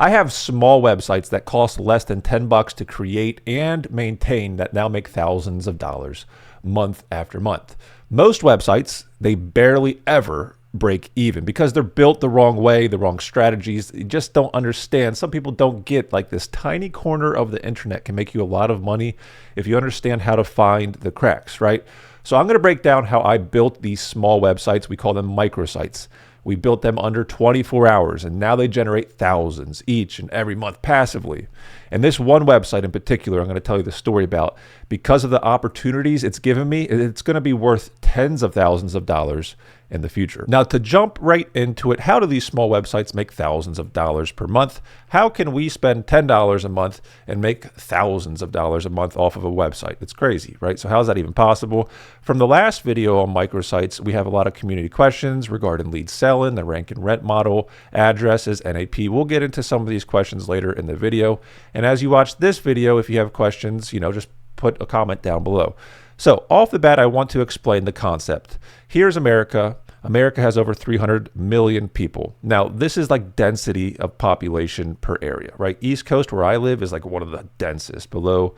I have small websites that cost less than 10 bucks to create and maintain that now make thousands of dollars month after month. Most websites, they barely ever break even because they're built the wrong way, the wrong strategies. You just don't understand. Some people don't get like this tiny corner of the internet can make you a lot of money if you understand how to find the cracks, right? So I'm going to break down how I built these small websites. We call them microsites. We built them under 24 hours, and now they generate thousands each and every month passively. And this one website in particular, I'm going to tell you the story about. Because of the opportunities it's given me, it's going to be worth tens of thousands of dollars in the future. Now, to jump right into it, how do these small websites make thousands of dollars per month? How can we spend $10 a month and make thousands of dollars a month off of a website? It's crazy, right? So how is that even possible? From the last video on microsites, we have a lot of community questions regarding lead selling, the rank and rent model, addresses, NAP. We'll get into some of these questions later in the video. And as you watch this video, if you have questions, just put a comment down below. So off the bat, I want to explain the concept. Here's America. America has over 300 million people. Now, this is like density of population per area, right? East Coast, where I live, is like one of the densest, below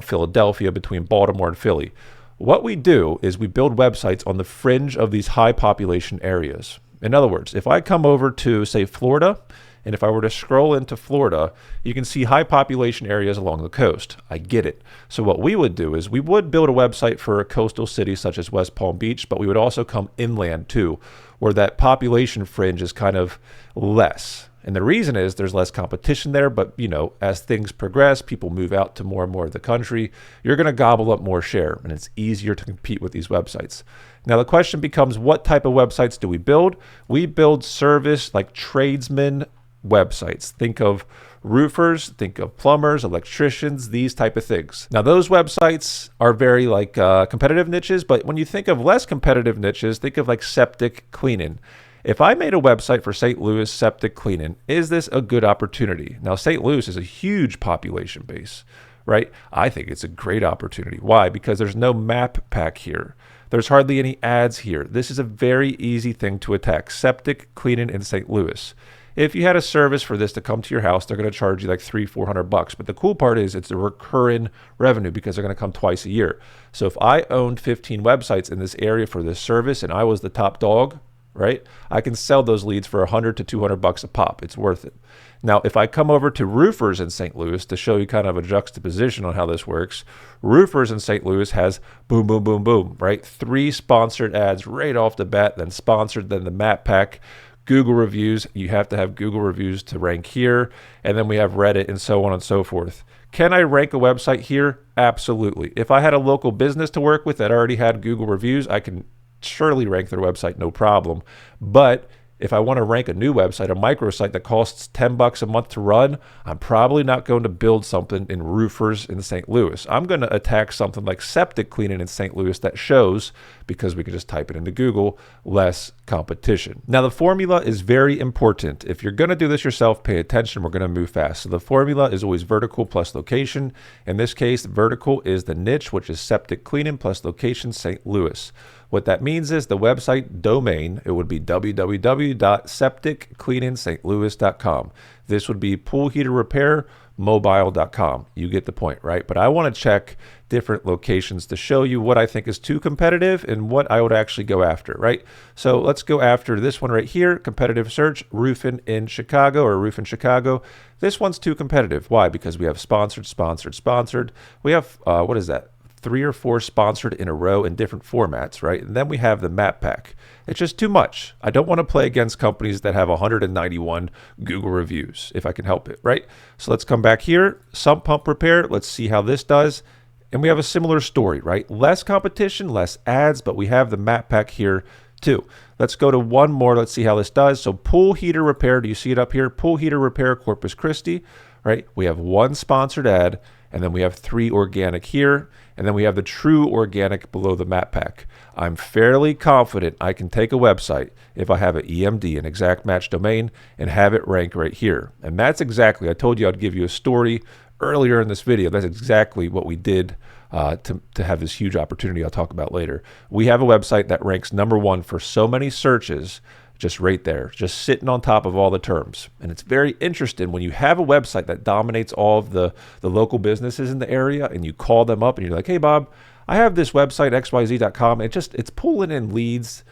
Philadelphia, between Baltimore and Philly. What we do is we build websites on the fringe of these high population areas. In other words, if I come over to, say, Florida, and if I were to scroll into Florida, you can see high population areas along the coast. I get it. So what we would do is we would build a website for a coastal city such as West Palm Beach, but we would also come inland too, where that population fringe is kind of less. And the reason is there's less competition there, but as things progress, people move out to more and more of the country, you're going to gobble up more share, and it's easier to compete with these websites. Now the question becomes, what type of websites do we build? We build service like tradesmen websites. Think of roofers, think of plumbers, electricians, these type of things. Now those websites are very competitive niches, but when you think of less competitive niches, think of like septic cleaning. If I made a website for St. Louis septic cleaning, is this a good opportunity? Now St. Louis is a huge population base, right? I think it's a great opportunity. Why? Because there's no map pack here. There's hardly any ads here. This is a very easy thing to attack. Septic cleaning in St. Louis. If you had a service for this to come to your house, they're going to charge you like $300-400 bucks. But the cool part is it's a recurring revenue because they're going to come twice a year. So if I owned 15 websites in this area for this service and I was the top dog, right, I can sell those leads for $100 to $200 bucks a pop. It's worth it. Now, if I come over to roofers in St. Louis to show you kind of a juxtaposition on how this works, roofers in St. Louis has boom, boom, boom, boom, right? 3 sponsored ads right off the bat, then sponsored, then the map pack. Google reviews, you have to have Google reviews to rank here, and then we have Reddit and so on and so forth. Can I rank a website here? Absolutely. If I had a local business to work with that already had Google reviews, I can surely rank their website, no problem. But if I want to rank a new website, a microsite that costs 10 bucks a month to run, I'm probably not going to build something in roofers in St. Louis. I'm going to attack something like septic cleaning in St. Louis that shows, because we can just type it into Google, less competition. Now, the formula is very important. If you're going to do this yourself, pay attention. We're going to move fast. So the formula is always vertical plus location. In this case, vertical is the niche, which is septic cleaning, plus location, St. Louis. What that means is the website domain, it would be www.septiccleaningstlouis.com. This would be pool heater repair mobile.com. You get the point, right? But I want to check different locations to show you what I think is too competitive and what I would actually go after, right? So let's go after this one right here, competitive search, roofing in Chicago or roof in Chicago. This one's too competitive. Why? Because we have sponsored, sponsored, sponsored. We have, what is that? 3 or 4 sponsored in a row in different formats, right? And then we have the map pack. It's just too much. I don't want to play against companies that have 191 Google reviews if I can help it, right? So let's come back here, sump pump repair. Let's see how this does. And we have a similar story, right? Less competition, less ads, but we have the map pack here too. Let's go to one more. Let's see how this does. So pool heater repair. Do you see it up here? Pool heater repair, Corpus Christi, right? We have 1 sponsored ad, and then we have 3 organic here, and then we have the true organic below the map pack. I'm fairly confident I can take a website if I have an EMD, an exact match domain, and have it rank right here. And that's exactly, I told you I'd give you a story earlier in this video. That's exactly what we did to have this huge opportunity I'll talk about later. We have a website that ranks #1 for so many searches just right there, just sitting on top of all the terms. And it's very interesting when you have a website that dominates all of the local businesses in the area and you call them up and you're like, hey, Bob, I have this website, xyz.com. It's pulling in leads.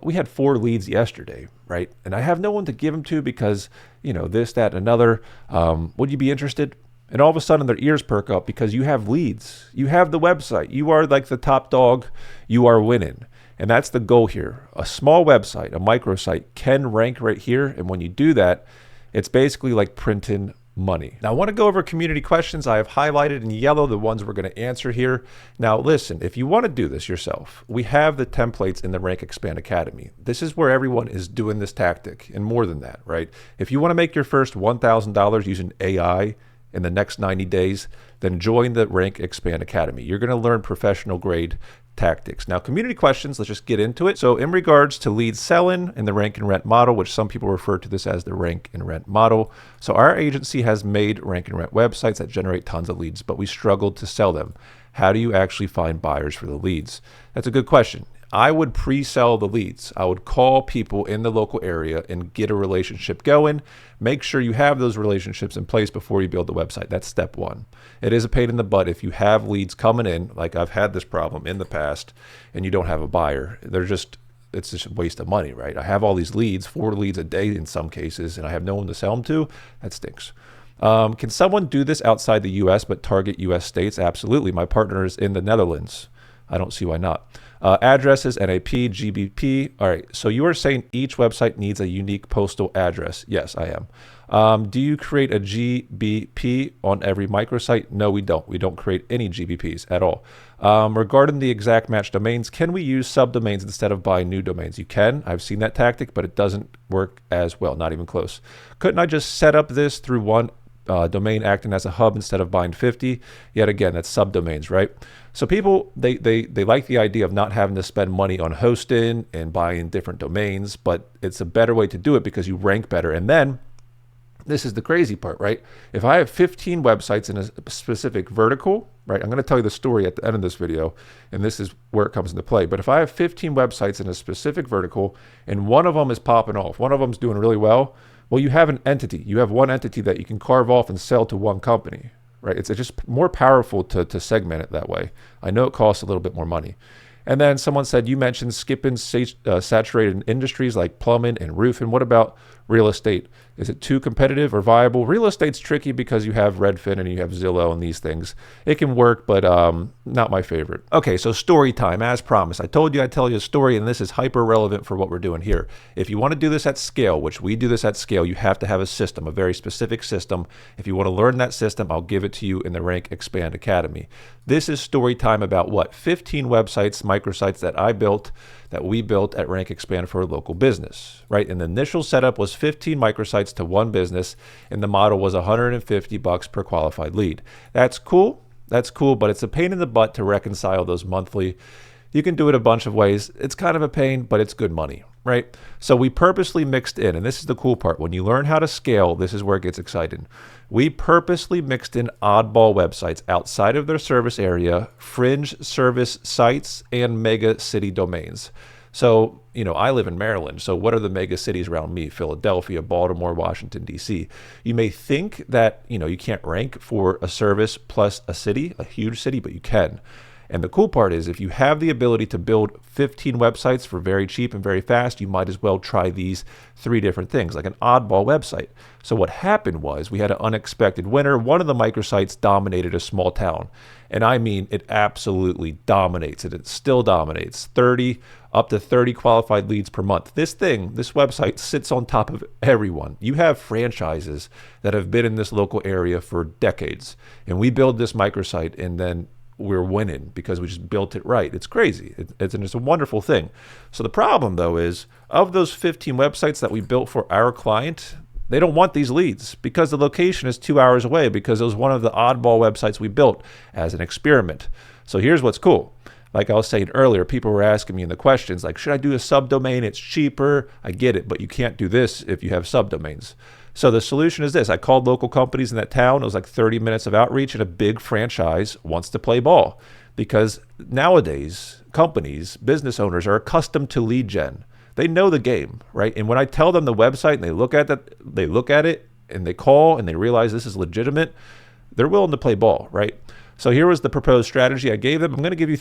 We had 4 leads yesterday, right? And I have no one to give them to because, this, that, and another. Would you be interested? And all of a sudden their ears perk up because you have leads. You have the website. You are like the top dog. You are winning. And that's the goal here. A small website, a microsite, can rank right here. And when you do that, it's basically like printing money. Now I want to go over community questions. I have highlighted in yellow the ones we're going to answer here. Now listen, if you want to do this yourself, we have the templates in the Rank Expand Academy. This is where everyone is doing this tactic and more than that, right? If you want to make your first $1,000 using AI in the next 90 days, then join the Rank Expand Academy. You're going to learn professional grade tactics. Now, community questions, let's just get into it. So in regards to lead selling in the rank and rent model, which some people refer to this as the rank and rent model. So our agency has made rank and rent websites that generate tons of leads, but we struggled to sell them. How do you actually find buyers for the leads? That's a good question. I would pre-sell the leads. I would call people in the local area and get a relationship going. Make sure you have those relationships in place before you build the website. That's step one. It is a pain in the butt if you have leads coming in, like I've had this problem in the past, and you don't have a buyer. It's just a waste of money, right? I have all these leads, 4 leads a day in some cases, and I have no one to sell them to. That stinks. Can someone do this outside the U.S. but target U.S. states? Absolutely. My partner is in the Netherlands. I don't see why not. Addresses, NAP, GBP. All right, so you are saying each website needs a unique postal address. Yes, I am. Do you create a GBP on every microsite? No, we don't. We don't create any GBPs at all. Regarding the exact match domains, can we use subdomains instead of buying new domains? You can. I've seen that tactic, but it doesn't work as well, not even close. Couldn't I just set up this through one domain acting as a hub instead of buying 50? Yet again, that's subdomains, right? So people, they like the idea of not having to spend money on hosting and buying different domains, but it's a better way to do it because you rank better. And then this is the crazy part, right? If I have 15 websites in a specific vertical, right? I'm going to tell you the story at the end of this video, and this is where it comes into play. But if I have 15 websites in a specific vertical and one of them is popping off, one of them is doing really well, well, you have an entity. You have one entity that you can carve off and sell to one company, right? It's just more powerful to segment it that way. I know it costs a little bit more money. And then someone said, you mentioned skipping saturated industries like plumbing and roofing. What about real estate? Is it too competitive or viable? Real estate's tricky because you have Redfin and you have Zillow and these things. It can work, but not my favorite. Okay, so story time, as promised. I told you I'd tell you a story, and this is hyper relevant for what we're doing here. If you want to do this at scale, which we do this at scale, you have to have a system, a very specific system. If you want to learn that system, I'll give it to you in the Rank Expand Academy. This is story time about what? 15 websites, microsites that we built at Rank Expand for a local business, right? And the initial setup was 15 microsites to one business, and the model was $150 per qualified lead. That's cool, but it's a pain in the butt to reconcile those monthly. You can do it a bunch of ways. It's kind of a pain, but it's good money, right? So we purposely mixed in, and this is the cool part. When you learn how to scale, this is where it gets exciting. We purposely mixed in oddball websites outside of their service area, fringe service sites, and mega city domains. So, I live in Maryland. So what are the mega cities around me? Philadelphia, Baltimore, Washington, D.C. You may think that, you can't rank for a service plus a city, a huge city, but you can. And the cool part is if you have the ability to build 15 websites for very cheap and very fast, you might as well try these 3 different things, like an oddball website. So what happened was we had an unexpected winner. One of the microsites dominated a small town. And I mean, it absolutely dominates it. It still dominates. Up to 30 qualified leads per month. This website sits on top of everyone. You have franchises that have been in this local area for decades. And we build this microsite and then we're winning because we just built it right. It's crazy. It's a wonderful thing. So the problem, though, is of those 15 websites that we built for our client, they don't want these leads because the location is 2 hours away because it was one of the oddball websites we built as an experiment. So here's what's cool. Like I was saying earlier, people were asking me in the questions, like, should I do a subdomain? It's cheaper. I get it, but you can't do this if you have subdomains. So the solution is this. I called local companies in that town. It was like 30 minutes of outreach, and a big franchise wants to play ball because nowadays companies, business owners are accustomed to lead gen. They know the game, right? And when I tell them the website and they look at it and they call and they realize this is legitimate, they're willing to play ball, right? So here was the proposed strategy I gave them. I'm going to give you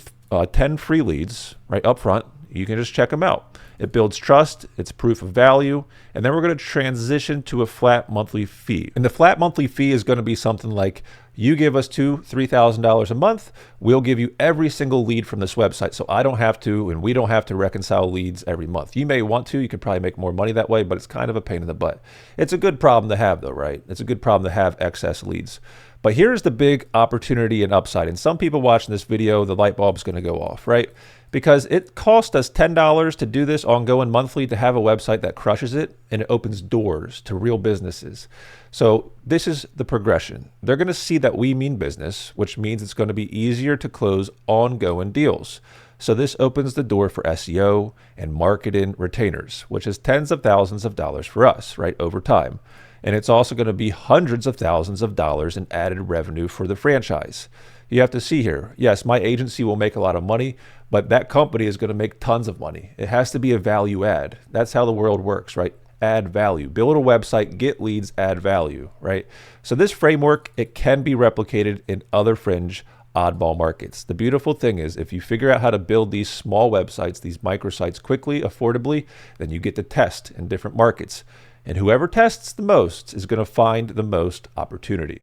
10 free leads right up front. You can just check them out. It builds trust, it's proof of value, and then we're going to transition to a flat monthly fee. And the flat monthly fee is going to be something like, you give us $2,000-$3,000 a month, we'll give you every single lead from this website. So I don't have to, and we don't have to reconcile leads every month. You may want to, you could probably make more money that way, but it's kind of a pain in the butt. It's a good problem to have though, right? It's a good problem to have excess leads. But here's the big opportunity and upside. And some people watching this video, the light bulb's going to go off, right? Because it cost us $10 to do this ongoing monthly to have a website that crushes it, and it opens doors to real businesses. So this is the progression. They're going to see that we mean business, which means it's going to be easier to close ongoing deals. So this opens the door for SEO and marketing retainers, which is tens of thousands of dollars for us, right, over time. And it's also going to be hundreds of thousands of dollars in added revenue for the franchise. You have to see here, yes, my agency will make a lot of money, but that company is going to make tons of money. It has to be a value add. That's how the world works, right? Add value. Build a website, get leads, add value, right? So this framework, it can be replicated in other fringe oddball markets. The beautiful thing is, if you figure out how to build these small websites, these microsites quickly, affordably, then you get to test in different markets. And whoever tests the most is going to find the most opportunity.